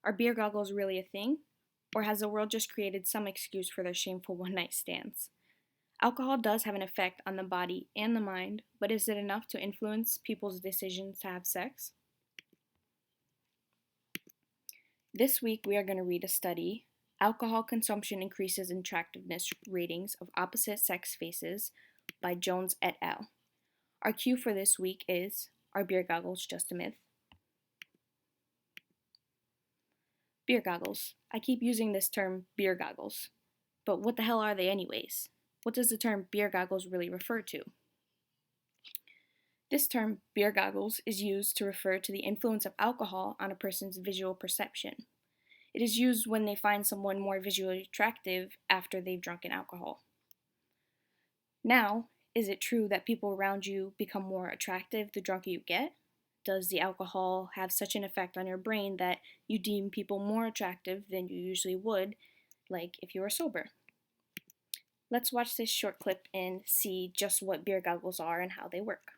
Are beer goggles really a thing? Or has the world just created some excuse for their shameful one night stands? Alcohol does have an effect on the body and the mind, but is it enough to influence people's decisions to have sex? This week we are going to read a study, Alcohol Consumption Increases Attractiveness Ratings of Opposite Sex Faces by Jones et al. Our cue for this week is, are beer goggles just a myth? Beer goggles. I keep using this term beer goggles. But what the hell are they anyways? What does the term beer goggles really refer to? This term, beer goggles, is used to refer to the influence of alcohol on a person's visual perception. It is used when they find someone more visually attractive after they've drunken alcohol. Now, is it true that people around you become more attractive the drunker you get? Does the alcohol have such an effect on your brain that you deem people more attractive than you usually would, like if you were sober? Let's watch this short clip and see just what beer goggles are and how they work.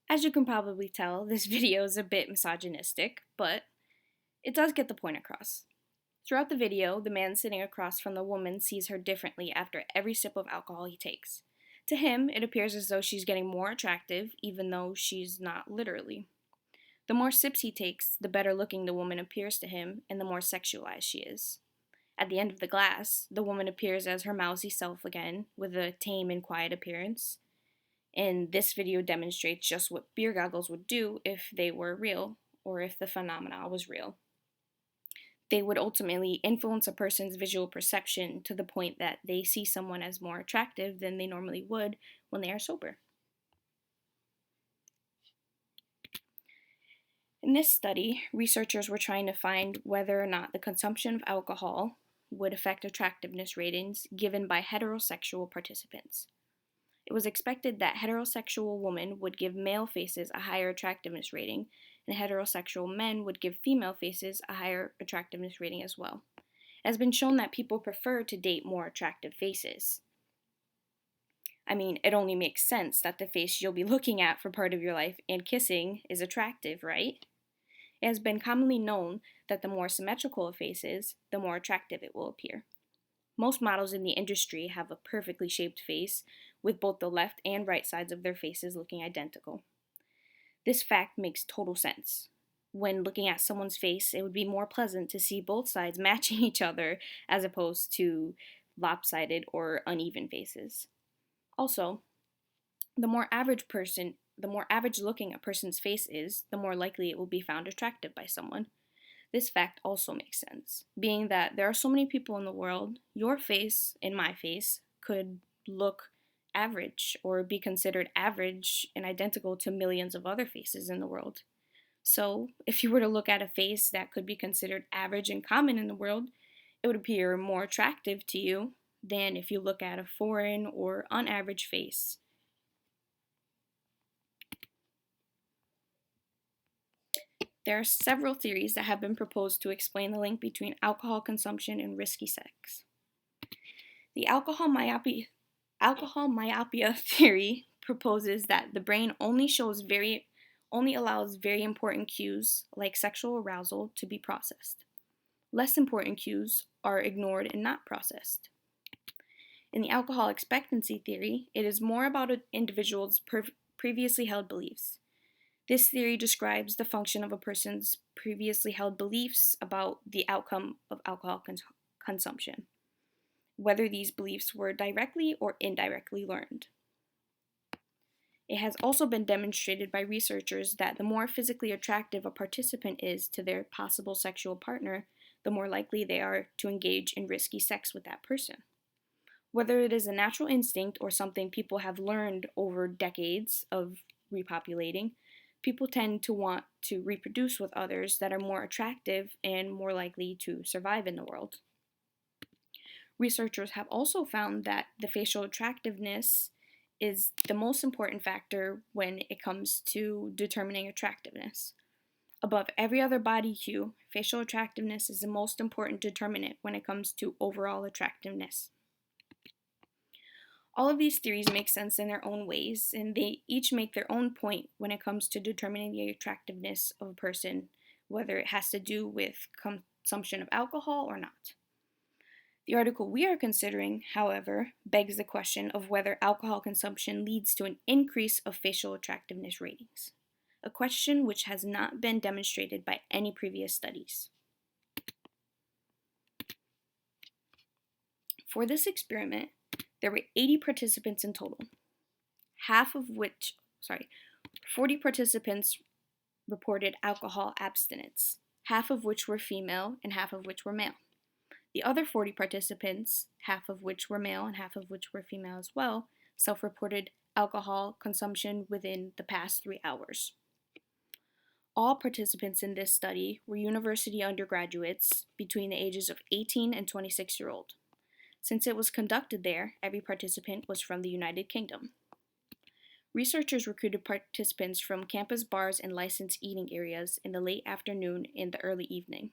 As you can probably tell, this video is a bit misogynistic, but it does get the point across. Throughout the video, the man sitting across from the woman sees her differently after every sip of alcohol he takes. To him, it appears as though she's getting more attractive, even though she's not literally. The more sips he takes, the better looking the woman appears to him, and the more sexualized she is. At the end of the glass, the woman appears as her mousy self again, with a tame and quiet appearance. And this video demonstrates just what beer goggles would do if they were real, or if the phenomena was real. They would ultimately influence a person's visual perception to the point that they see someone as more attractive than they normally would when they are sober. In this study, researchers were trying to find whether or not the consumption of alcohol would affect attractiveness ratings given by heterosexual participants. It was expected that heterosexual women would give male faces a higher attractiveness rating, and heterosexual men would give female faces a higher attractiveness rating as well. It has been shown that people prefer to date more attractive faces. I mean, it only makes sense that the face you'll be looking at for part of your life and kissing is attractive, right? It has been commonly known that the more symmetrical a face is, the more attractive it will appear. Most models in the industry have a perfectly shaped face, with both the left and right sides of their faces looking identical. This fact makes total sense. When looking at someone's face, it would be more pleasant to see both sides matching each other as opposed to lopsided or uneven faces. Also, the more average looking a person's face is, the more likely it will be found attractive by someone. This fact also makes sense, being that there are so many people in the world, your face and my face could look average or be considered average and identical to millions of other faces in the world. So, if you were to look at a face that could be considered average and common in the world, it would appear more attractive to you than if you look at a foreign or unaverage face. There are several theories that have been proposed to explain the link between alcohol consumption and risky sex. The alcohol myopia theory proposes that the brain only shows only allows very important cues like sexual arousal to be processed. Less important cues are ignored and not processed. In the alcohol expectancy theory, it is more about an individual's previously held beliefs. This theory describes the function of a person's previously held beliefs about the outcome of alcohol consumption, whether these beliefs were directly or indirectly learned. It has also been demonstrated by researchers that the more physically attractive a participant is to their possible sexual partner, the more likely they are to engage in risky sex with that person. Whether it is a natural instinct or something people have learned over decades of repopulating, people tend to want to reproduce with others that are more attractive and more likely to survive in the world. Researchers have also found that the facial attractiveness is the most important factor when it comes to determining attractiveness. Above every other body cue, facial attractiveness is the most important determinant when it comes to overall attractiveness. All of these theories make sense in their own ways, and they each make their own point when it comes to determining the attractiveness of a person, whether it has to do with consumption of alcohol or not. The article we are considering, however, begs the question of whether alcohol consumption leads to an increase of facial attractiveness ratings, a question which has not been demonstrated by any previous studies. For this experiment, there were 80 participants in total, 40 participants reported alcohol abstinence, half of which were female and half of which were male. The other 40 participants, half of which were male and half of which were female as well, self-reported alcohol consumption within the past 3 hours. All participants in this study were university undergraduates between the ages of 18 and 26-year-old. Since it was conducted there, every participant was from the United Kingdom. Researchers recruited participants from campus bars and licensed eating areas in the late afternoon and the early evening.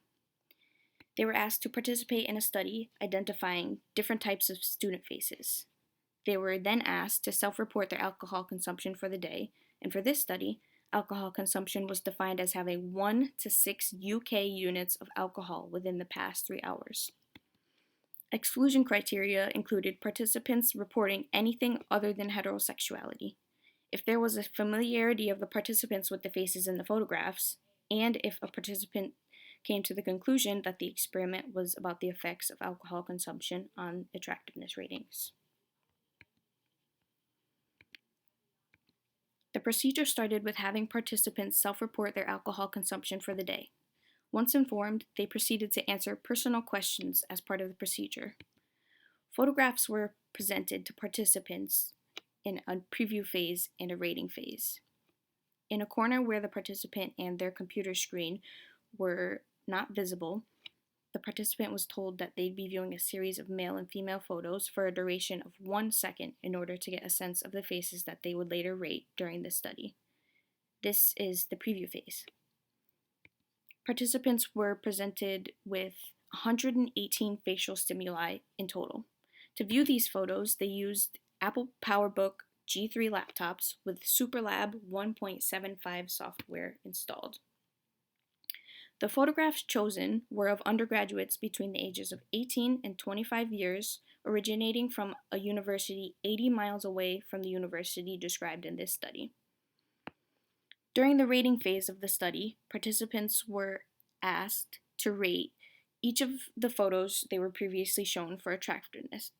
They were asked to participate in a study identifying different types of student faces. They were then asked to self-report their alcohol consumption for the day, and for this study, alcohol consumption was defined as having 1 to 6 UK units of alcohol within the past 3 hours. Exclusion criteria included participants reporting anything other than heterosexuality. If there was a familiarity of the participants with the faces in the photographs, and if a participant came to the conclusion that the experiment was about the effects of alcohol consumption on attractiveness ratings. The procedure started with having participants self-report their alcohol consumption for the day. Once informed, they proceeded to answer personal questions as part of the procedure. Photographs were presented to participants in a preview phase and a rating phase. In a corner where the participant and their computer screen were not visible, the participant was told that they'd be viewing a series of male and female photos for a duration of 1 second in order to get a sense of the faces that they would later rate during the study. This is the preview phase. Participants were presented with 118 facial stimuli in total. To view these photos, they used Apple PowerBook G3 laptops with SuperLab 1.75 software installed. The photographs chosen were of undergraduates between the ages of 18 and 25 years, originating from a university 80 miles away from the university described in this study. During the rating phase of the study, participants were asked to rate each of the photos they were previously shown for attractiveness,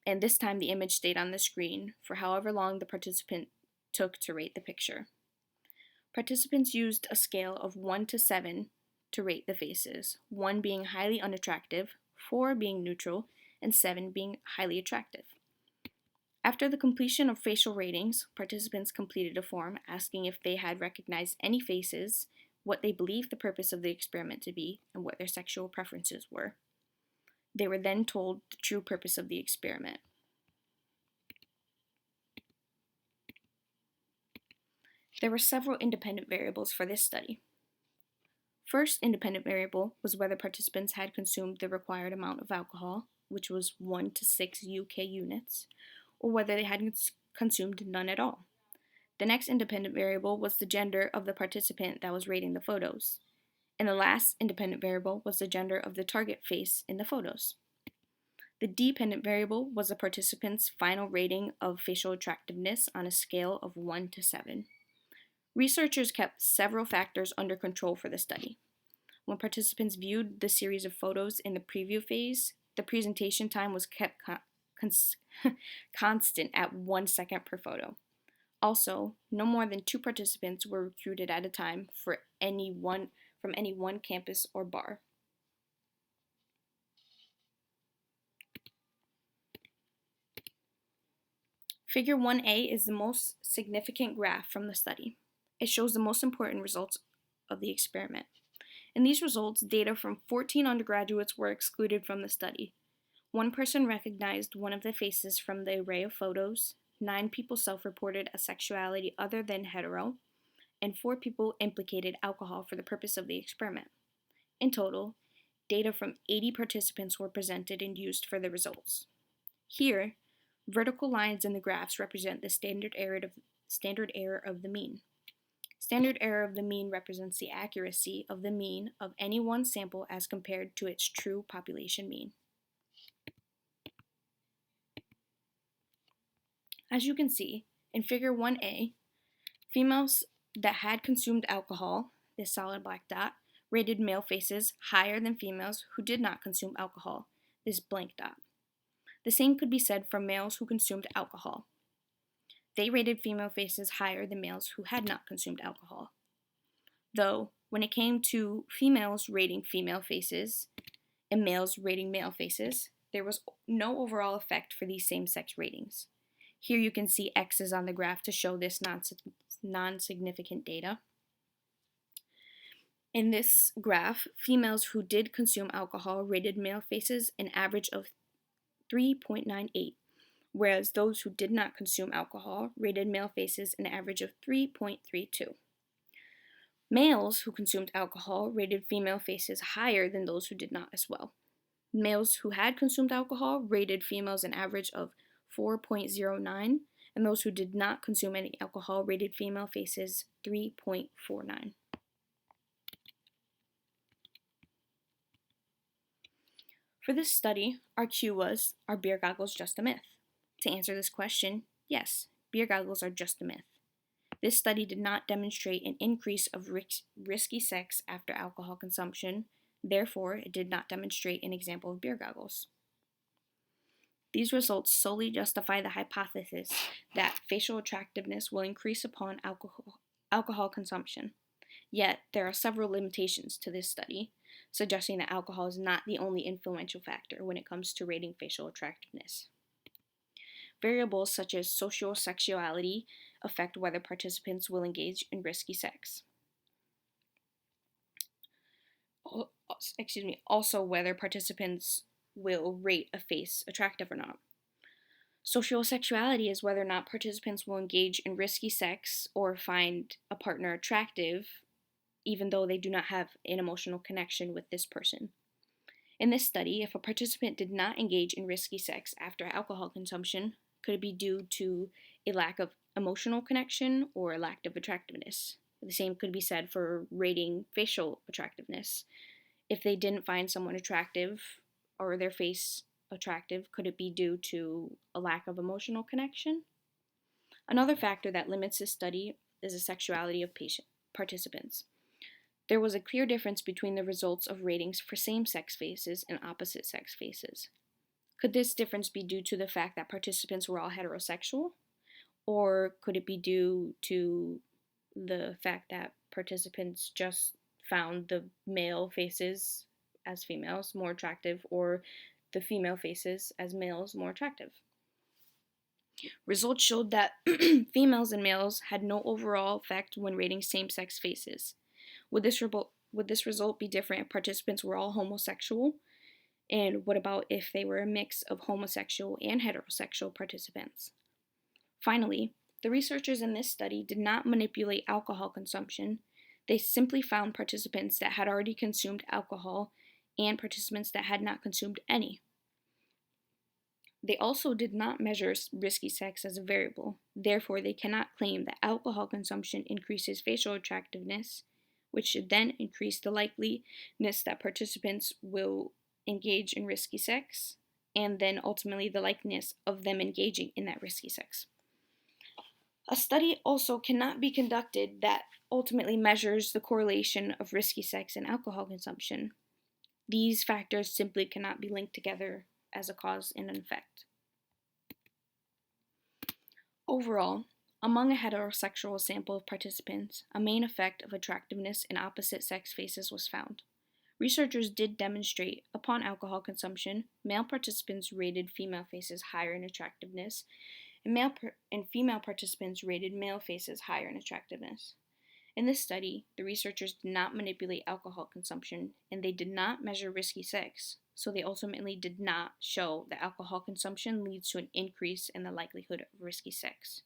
and this time the image stayed on the screen for however long the participant took to rate the picture. Participants used a scale of 1 to 7 to rate the faces, 1 being highly unattractive, 4 being neutral, and 7 being highly attractive. After the completion of facial ratings, participants completed a form asking if they had recognized any faces, what they believed the purpose of the experiment to be, and what their sexual preferences were. They were then told the true purpose of the experiment. There were several independent variables for this study. First independent variable was whether participants had consumed the required amount of alcohol, which was 1 to 6 UK units, or whether they had consumed none at all. The next independent variable was the gender of the participant that was rating the photos. And the last independent variable was the gender of the target face in the photos. The dependent variable was the participant's final rating of facial attractiveness on a scale of 1 to 7. Researchers kept several factors under control for the study. When participants viewed the series of photos in the preview phase, the presentation time was kept constant at 1 second per photo. Also, no more than 2 participants were recruited at a time from any one campus or bar. Figure 1A is the most significant graph from the study. It shows the most important results of the experiment. In these results, data from 14 undergraduates were excluded from the study. 1 person recognized one of the faces from the array of photos, 9 people self-reported a sexuality other than hetero, and 4 people implicated alcohol for the purpose of the experiment. In total, data from 80 participants were presented and used for the results. Here, vertical lines in the graphs represent the standard error of the mean. Standard error of the mean represents the accuracy of the mean of any one sample as compared to its true population mean. As you can see, in Figure 1A, females that had consumed alcohol, this solid black dot, rated male faces higher than females who did not consume alcohol, this blank dot. The same could be said for males who consumed alcohol. They rated female faces higher than males who had not consumed alcohol. Though, when it came to females rating female faces and males rating male faces, there was no overall effect for these same-sex ratings. Here you can see X's on the graph to show this non-significant data. In this graph, females who did consume alcohol rated male faces an average of 3.98, whereas those who did not consume alcohol rated male faces an average of 3.32. Males who consumed alcohol rated female faces higher than those who did not as well. Males who had consumed alcohol rated females an average of 4.09, and those who did not consume any alcohol rated female faces 3.49. For this study, our cue was, are beer goggles just a myth? To answer this question, yes, beer goggles are just a myth. This study did not demonstrate an increase of risky sex after alcohol consumption, therefore it did not demonstrate an example of beer goggles. These results solely justify the hypothesis that facial attractiveness will increase upon alcohol consumption. Yet, there are several limitations to this study, suggesting that alcohol is not the only influential factor when it comes to rating facial attractiveness. Variables such as social sexuality affect whether participants will engage in risky sex. Also whether participants will rate a face attractive or not. Social sexuality is whether or not participants will engage in risky sex or find a partner attractive, even though they do not have an emotional connection with this person. In this study, if a participant did not engage in risky sex after alcohol consumption, could it be due to a lack of emotional connection or a lack of attractiveness? The same could be said for rating facial attractiveness. If they didn't find someone attractive or their face attractive, could it be due to a lack of emotional connection? Another factor that limits this study is the sexuality of participants. There was a clear difference between the results of ratings for same-sex faces and opposite-sex faces. Could this difference be due to the fact that participants were all heterosexual? Or could it be due to the fact that participants just found the male faces as females more attractive, or the female faces as males more attractive? Results showed that females and males had no overall effect when rating same-sex faces. Would this result be different if participants were all homosexual? And what about if they were a mix of homosexual and heterosexual participants? Finally, the researchers in this study did not manipulate alcohol consumption. They simply found participants that had already consumed alcohol and participants that had not consumed any. They also did not measure risky sex as a variable. Therefore, they cannot claim that alcohol consumption increases facial attractiveness, which should then increase the likeliness that participants will engage in risky sex, and then ultimately the likeliness of them engaging in that risky sex. A study also cannot be conducted that ultimately measures the correlation of risky sex and alcohol consumption. These factors simply cannot be linked together as a cause and an effect. Overall, among a heterosexual sample of participants, a main effect of attractiveness in opposite sex faces was found. Researchers did demonstrate, upon alcohol consumption, male participants rated female faces higher in attractiveness, and female participants rated male faces higher in attractiveness. In this study, the researchers did not manipulate alcohol consumption, and they did not measure risky sex, so they ultimately did not show that alcohol consumption leads to an increase in the likelihood of risky sex.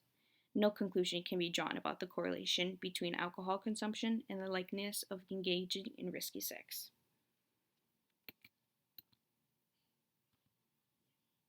No conclusion can be drawn about the correlation between alcohol consumption and the likeliness of engaging in risky sex.